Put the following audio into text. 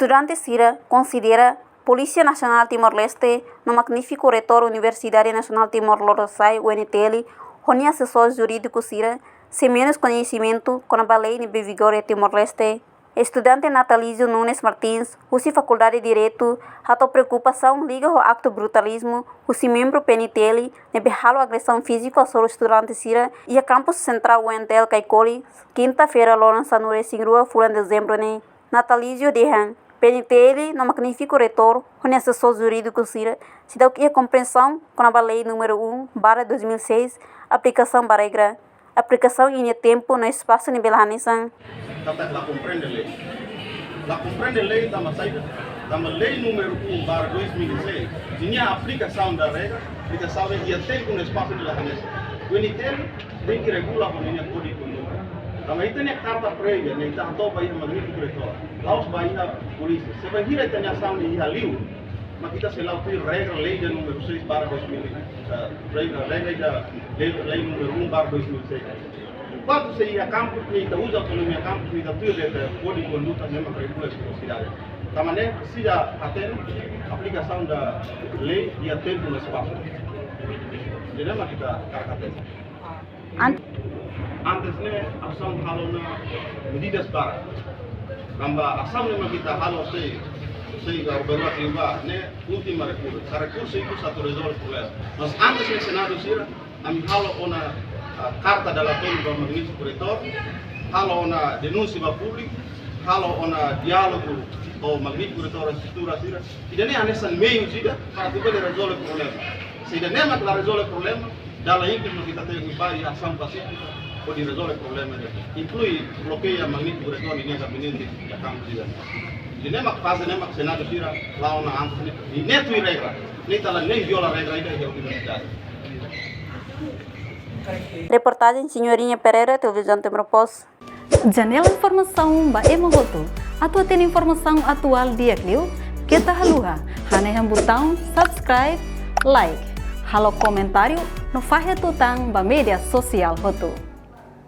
Estudante Sira considera Polícia Nacional Timor-Leste no magnífico reitor Universidade Nacional Timor-Leste, UNTL, onde assessor jurídico Sira, sem menos conhecimento com a lei em vigor em Timor-Leste. Estudante Natalísio Nunes Martins, Russi Faculdade de Direito, a tua preocupação liga ao acto brutalismo, Russi membro PNTL, nebe halo agressão física sobre o estudante Sira e a campus central UNTL Caicoli, quinta-feira lança no Recingrua, fura de dezembro, né? Natalísio Dehan, PNTL, no magnífico reitor, onde assessor jurídico Sira, se dá o que é compreensão com a lei número 1/2006, aplicação baregra, aplicação em tempo no espaço nível Hanissan. La comprende lei da lei número 1/2006, tinha a aplicação da regra, aplicação de tempo no espaço nível Hanissan. O NTL tem que regular a linha código de conduta. Também tem a carta prévia, nem está a Bahia magnífico reitor, lá os Bahia polícia. Se vai vir a ação de Ihalio, mas kita se lá tem regra lei da número 6/2006, lei número 1/2006. Enquanto se ia a campo, kita usa a autonomia campo, kita tudo de código de conduta mesmo para regular a velocidade. Também precisa até a aplicação da lei e a tempo no espaço. Jadi mas kita característica. Antes ne ação halo na medidas para. Namba ação ne kita halo sei baru tiba ne última recurso. Recurso itu satu resolve problema. Mas antes ne Senado sira ami halo ona carta da latori do magnífico reitor, halo ona denúncia ba público, halo ona diálogo o magnífico reitor a estrutura sira. Tidak ne anesan meio sira para tu poder resolver problema. Se tidak ne mak la resolver problema, dalam incluso kita tem várias ação pacífica pode resolver problema. Inclui bloqueia magnífico reitor em gabinete da campo sira. Jadi ne mak fase ne mak Senado sira lá ona antes ne. E ne tu regra, ne tala nem viola regra ida da universidade. Reportagem Senhorinha Pereira, Televisão Timor-Post. Janela informação ba emogoto. Atua tem informação atual dia clio. Kita haluha. Haneham botão subscribe, like. Halo comentário no fahe tutang ba media sosial hotu.